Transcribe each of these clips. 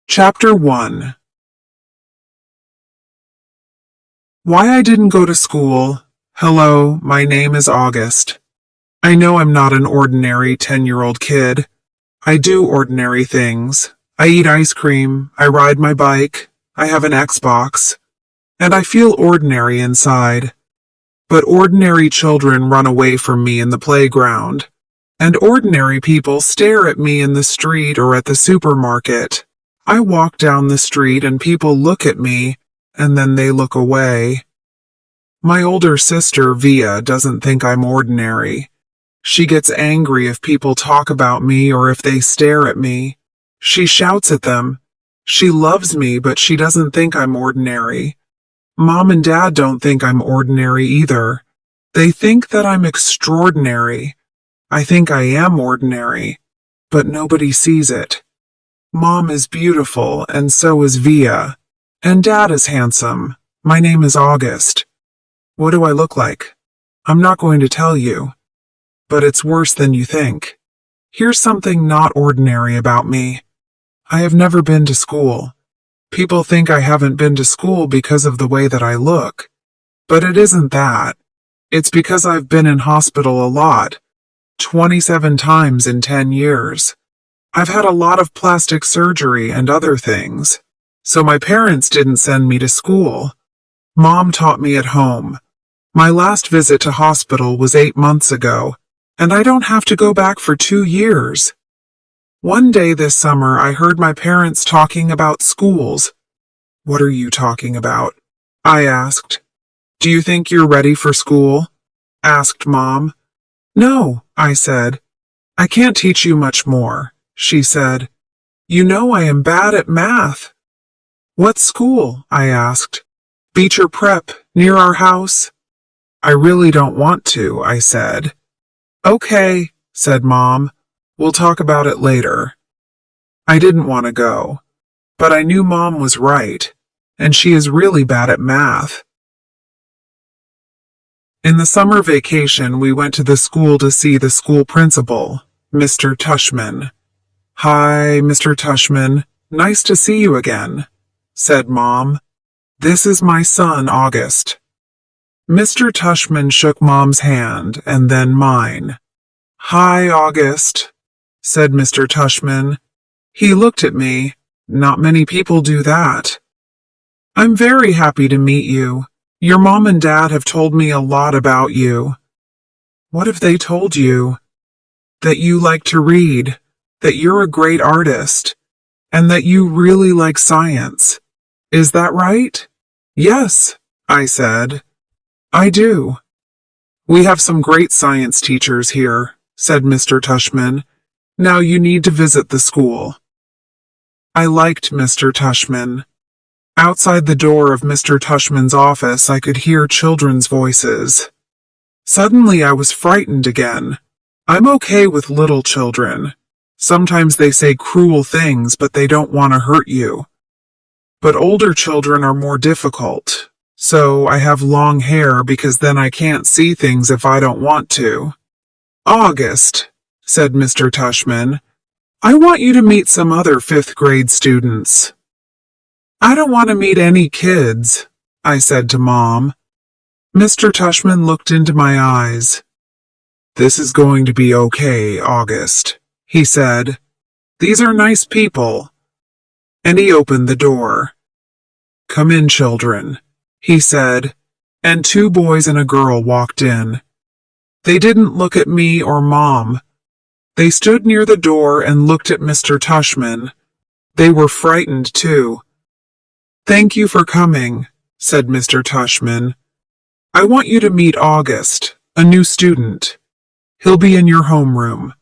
Chapter 1. Why I didn't go to school. Hello, my name is August. I know I'm not an ordinary 10-year-old kid. I do ordinary things. I eat ice cream, I ride my bike, I have an Xbox, and I feel ordinary inside. But ordinary children run away from me in the playground, and ordinary people stare at me in the street or at the supermarket. I walk down the street and people look at me, and then they look away. My older sister, Via, doesn't think I'm ordinary. She gets angry if people talk about me or if they stare at me. She shouts at them. She loves me, but she doesn't think I'm ordinary. Mom and Dad don't think I'm ordinary either. They think that I'm extraordinary. I think I am ordinary, but nobody sees it. Mom is beautiful, and so is Via. And Dad is handsome. My name is August. What do I look like? I'm not going to tell you. But it's worse than you think. Here's something not ordinary about me. I have never been to school. People think I haven't been to school because of the way that I look. But it isn't that. It's because I've been in hospital a lot. 27 times in 10 years. I've had a lot of plastic surgery and other things. So my parents didn't send me to school. Mom taught me at home. My last visit to hospital was 8 months ago, and I don't have to go back for 2 years. One day this summer I heard my parents talking about schools. What are you talking about? I asked. Do you think you're ready for school? Asked Mom. No, I said. I can't teach you much more, she said. You know I am bad at math. What school? I asked. Beecher Prep, near our house. I really don't want to, I said. Okay, said Mom. We'll talk about it later. I didn't want to go, but I knew Mom was right, and she is really bad at math. In the summer vacation, we went to the school to see the school principal, Mr. Tushman. Hi, Mr. Tushman. Nice to see you again, said Mom. This is my son, August. Mr. Tushman shook Mom's hand and then mine. Hi, August, said Mr. Tushman. He looked at me. Not many people do that. I'm very happy to meet you. Your mom and dad have told me a lot about you. What have they told you? That you like to read, that you're a great artist, and that you really like science. Is that right? Yes, I said. I do. We have some great science teachers here, said Mr. Tushman. Now you need to visit the school. I liked Mr. Tushman. Outside the door of Mr. Tushman's office, I could hear children's voices. Suddenly I was frightened again. I'm okay with little children. Sometimes they say cruel things, but they don't want to hurt you. But older children are more difficult. So I have long hair because then I can't see things if I don't want to. August, said Mr. Tushman, I want you to meet some other 5th grade students. I don't want to meet any kids, I said to Mom. Mr. Tushman looked into my eyes. This is going to be okay, August, he said. These are nice people. And he opened the door. Come in, children, he said, and 2 boys and a girl walked in. They didn't look at me or Mom. They stood near the door and looked at Mr. Tushman. They were frightened, too. Thank you for coming, said Mr. Tushman. I want you to meet August, a new student. He'll be in your homeroom.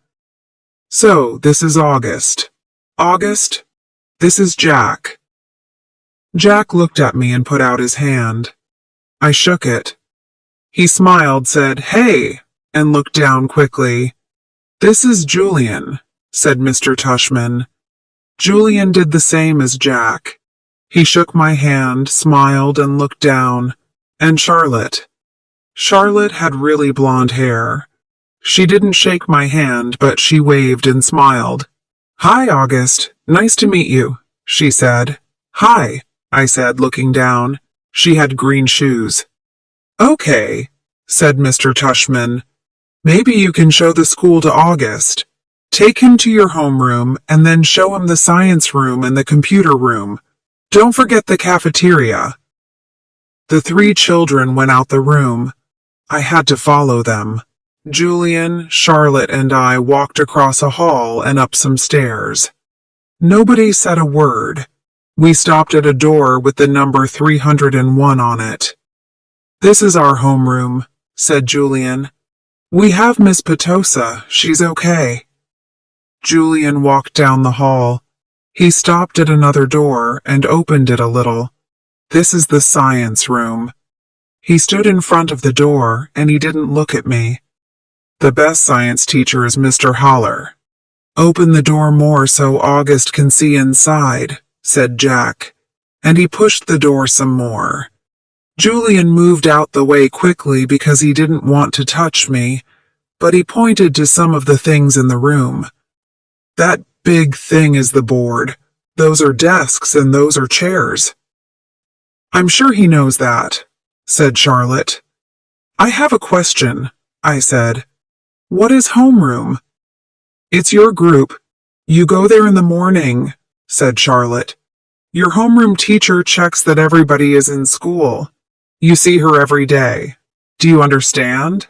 So, this is August. August, this is Jack. Jack looked at me and put out his hand. I shook it. He smiled, said, Hey, and looked down quickly. This is Julian, said Mr. Tushman. Julian did the same as Jack. He shook my hand, smiled, and looked down. And Charlotte. Charlotte had really blonde hair. She didn't shake my hand, but she waved and smiled. Hi, August. Nice to meet you, she said. Hi, I said, looking down. She had green shoes. Okay, said Mr. Tushman. Maybe you can show the school to August. Take him to your homeroom and then show him the science room and the computer room. Don't forget the cafeteria. The 3 children went out the room. I had to follow them. Julian, Charlotte, and I walked across a hall and up some stairs. Nobody said a word. We stopped at a door with the number 301 on it. This is our homeroom, said Julian. We have Miss Petosa. She's okay. Julian walked down the hall. He stopped at another door and opened it a little. This is the science room. He stood in front of the door and he didn't look at me. The best science teacher is Mr. Holler. Open the door more so August can see inside, said Jack, and he pushed the door some more. Julian moved out the way quickly because he didn't want to touch me, but he pointed to some of the things in the room. That big thing is the board. Those are desks and those are chairs. I'm sure he knows that, said Charlotte. I have a question, I said. What is homeroom? It's your group. You go there in the morning, said Charlotte. Your homeroom teacher checks that everybody is in school. You see her every day. Do you understand?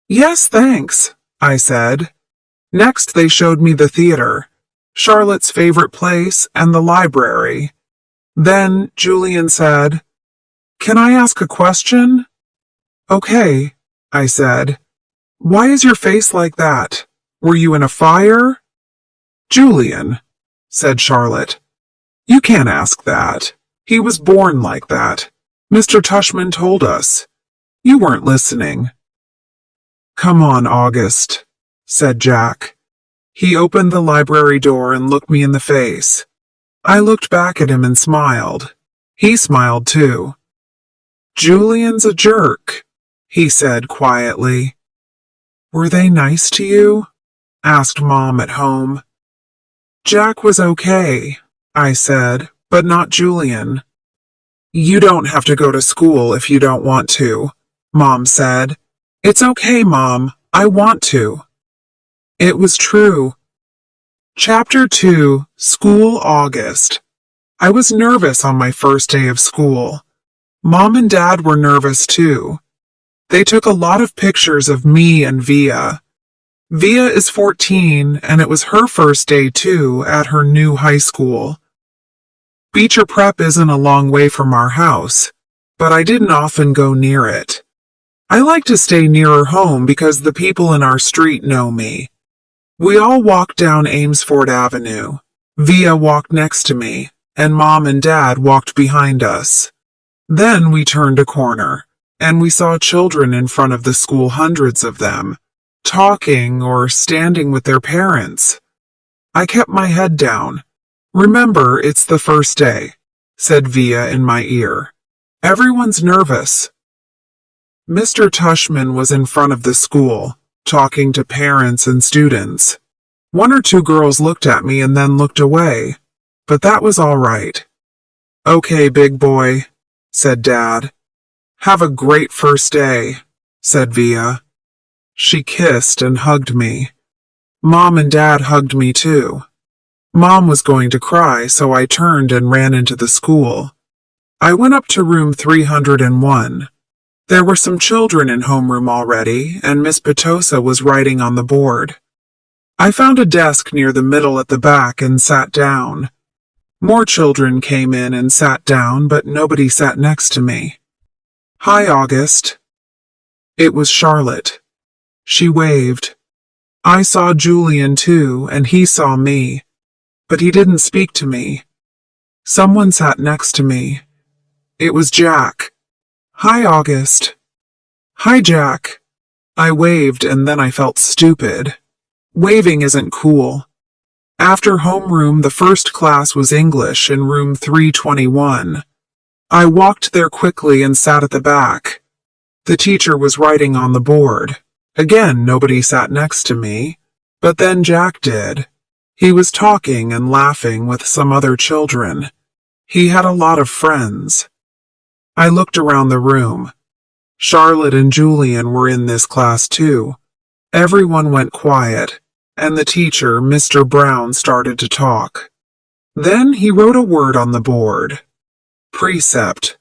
Yes, thanks, I said. Next they showed me the theater, Charlotte's favorite place, and the library. Then Julian said, Can I ask a question? Okay, I said. Why is your face like that? Were you in a fire? Julian, said Charlotte. You can't ask that. He was born like that. Mr. Tushman told us. You weren't listening. Come on, August, said Jack. He opened the library door and looked me in the face. I looked back at him and smiled. He smiled too. Julian's a jerk, he said quietly. Were they nice to you? Asked Mom at home. Jack was okay, I said, but not Julian. You don't have to go to school if you don't want to, Mom said. It's okay, Mom. I want to. It was true. Chapter 2, School August. I was nervous on my first day of school. Mom and Dad were nervous too. They took a lot of pictures of me and Via. Via is 14, and it was her first day too at her new high school. Beecher Prep isn't a long way from our house, but I didn't often go near it. I like to stay nearer home because the people in our street know me. We all walked down Amesfort Avenue. Via walked next to me, and Mom and Dad walked behind us. Then we turned a corner, and we saw children in front of the school, hundreds of them, talking or standing with their parents. I kept my head down. Remember, it's the first day, said Via in my ear. Everyone's nervous. Mr. Tushman was in front of the school, talking to parents and students. 1 or 2 girls looked at me and then looked away, but that was all right. Okay, big boy, said Dad. Have a great first day, said Via. She kissed and hugged me. Mom and Dad hugged me too. Mom was going to cry, so I turned and ran into the school. I went up to room 301. There were some children in homeroom already, and Miss Petosa was writing on the board. I found a desk near the middle at the back and sat down. More children came in and sat down, but nobody sat next to me. Hi, August. It was Charlotte. She waved. I saw Julian too, and he saw me, but he didn't speak to me. Someone sat next to me. It was Jack. Hi, August. Hi, Jack. I waved and then I felt stupid. Waving isn't cool. After homeroom, the first class was English in room 321. I walked there quickly and sat at the back. The teacher was writing on the board. Again, nobody sat next to me, but then Jack did. He was talking and laughing with some other children. He had a lot of friends. I looked around the room. Charlotte and Julian were in this class too. Everyone went quiet, and the teacher, Mr. Brown, started to talk. Then he wrote a word on the board. Precept.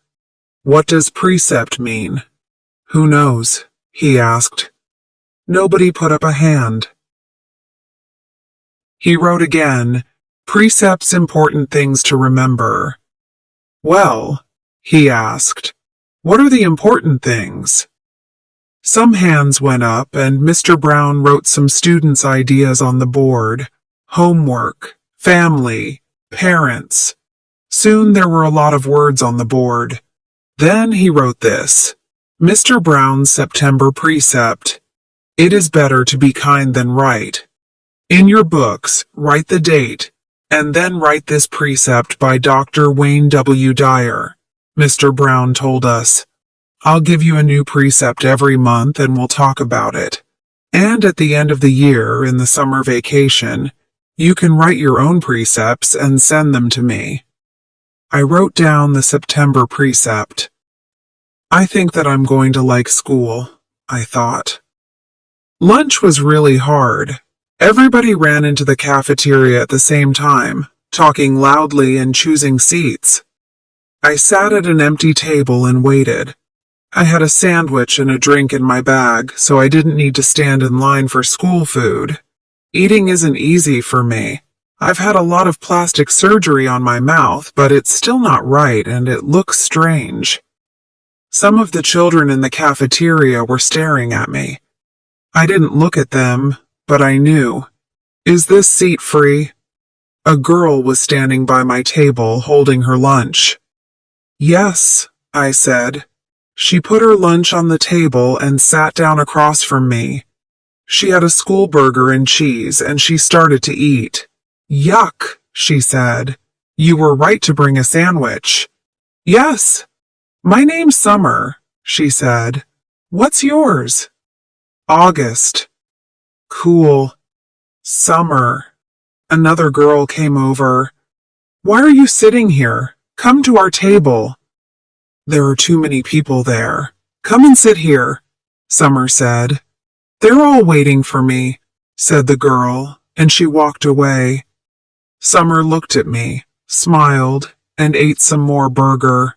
What does precept mean? Who knows? He asked. Nobody put up a hand. He wrote again, Precepts important things to remember. Well, he asked, what are the important things? Some hands went up and Mr. Brown wrote some students' ideas on the board. Homework, family, parents. Soon there were a lot of words on the board. Then he wrote this. Mr. Brown's September precept. It is better to be kind than right. In your books, write the date, and then write this precept by Dr. Wayne W. Dyer. Mr. Brown told us. I'll give you a new precept every month and we'll talk about it. And at the end of the year, in the summer vacation, you can write your own precepts and send them to me. I wrote down the September precept. I think that I'm going to like school, I thought. Lunch was really hard. Everybody ran into the cafeteria at the same time, talking loudly and choosing seats. I sat at an empty table and waited. I had a sandwich and a drink in my bag, so I didn't need to stand in line for school food. Eating isn't easy for me. I've had a lot of plastic surgery on my mouth, but it's still not right and it looks strange. Some of the children in the cafeteria were staring at me. I didn't look at them, but I knew. Is this seat free? A girl was standing by my table holding her lunch. Yes, I said. She put her lunch on the table and sat down across from me. She had a school burger and cheese and she started to eat. Yuck, she said. You were right to bring a sandwich. Yes. My name's Summer, she said. What's yours? August. Cool. Summer. Another girl came over. Why are you sitting here? Come to our table. There are too many people there. Come and sit here, Summer said. They're all waiting for me, said the girl, and she walked away. Summer looked at me, smiled, and ate some more burger.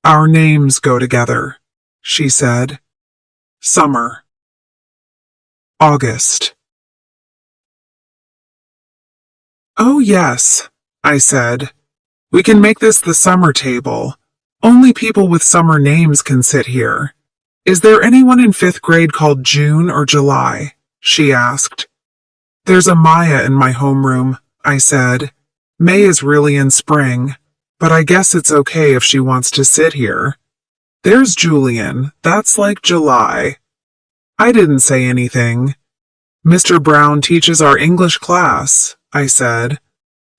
Our names go together, she said. Summer. August. Oh yes, I said. We can make this the summer table. Only people with summer names can sit here. Is there anyone in 5th grade called June or July? She asked. There's a Maya in my homeroom, I said. May is really in spring, but I guess it's okay if she wants to sit here. There's Julian, that's like July. I didn't say anything. Mr. Brown teaches our English class, I said.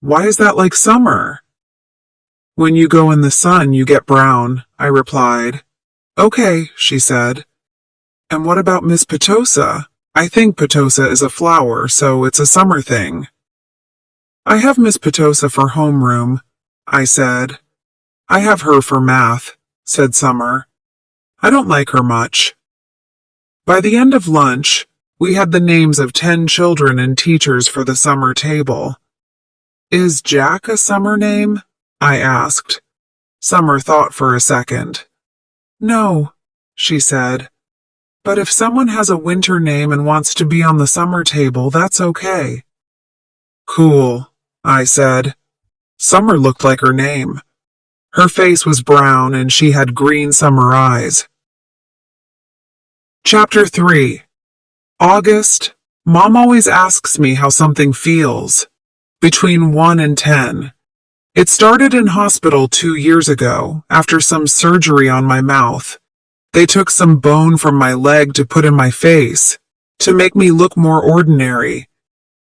Why is that like summer? When you go in the sun, you get brown, I replied. Okay, she said. And what about Miss Petosa? I think Petosa is a flower, so it's a summer thing. I have Miss Petosa for homeroom, I said. I have her for math, said Summer. I don't like her much. By the end of lunch, we had the names of 10 children and teachers for the summer table. Is Jack a summer name? I asked. Summer thought for a second. No, she said. But if someone has a winter name and wants to be on the summer table, that's okay. Cool, I said. Summer looked like her name. Her face was brown and she had green summer eyes. Chapter 3. August. Mom always asks me how something feels. Between 1 and 10. It started in hospital 2 years ago, after some surgery on my mouth. They took some bone from my leg to put in my face, to make me look more ordinary.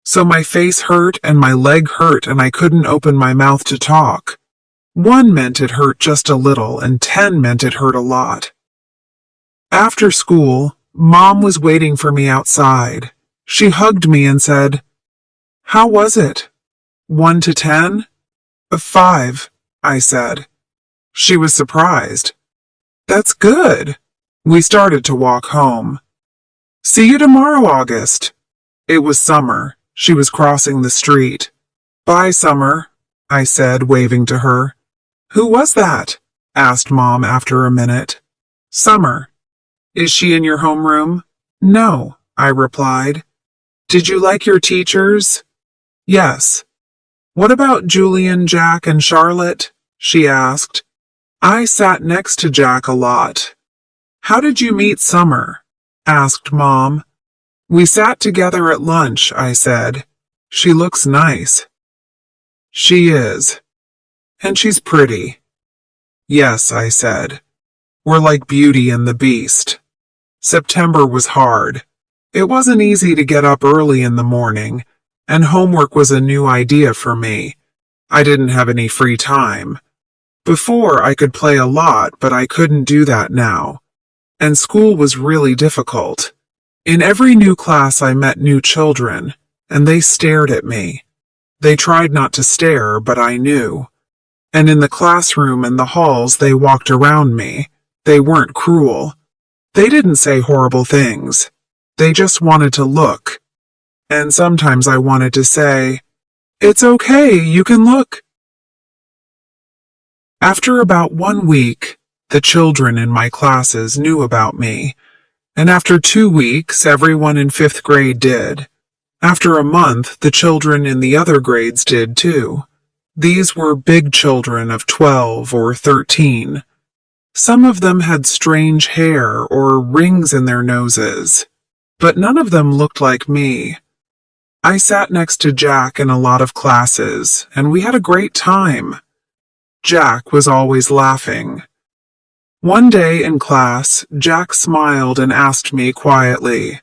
So my face hurt and my leg hurt and I couldn't open my mouth to talk. 1 meant it hurt just a little and 10 meant it hurt a lot. After school, Mom was waiting for me outside. She hugged me and said, How was it? 1 to 10? 5, I said. She was surprised. That's good. We started to walk home. See you tomorrow, August. It was Summer. She was crossing the street. Bye, Summer, I said, waving to her. Who was that? Asked Mom after a minute. Summer. Is she in your homeroom? No, I replied. Did you like your teachers? Yes. What about Julian, Jack, and Charlotte? She asked. I sat next to Jack a lot. How did you meet Summer? Asked Mom. We sat together at lunch, I said. She looks nice. She is. And she's pretty. Yes, I said. We're like Beauty and the Beast. September was hard. It wasn't easy to get up early in the morning, and homework was a new idea for me. I didn't have any free time. Before, I could play a lot, but I couldn't do that now. And school was really difficult. In every new class I met new children, and they stared at me. They tried not to stare, but I knew. And in the classroom and the halls they walked around me. They weren't cruel. They didn't say horrible things. They just wanted to look. And sometimes I wanted to say, "It's okay, you can look." After about 1 week, the children in my classes knew about me. And after 2 weeks, everyone in 5th grade did. After a month, the children in the other grades did too. These were big children of 12 or 13. Some of them had strange hair or rings in their noses, but none of them looked like me. I sat next to Jack in a lot of classes, and we had a great time. Jack was always laughing. One day in class, Jack smiled and asked me quietly,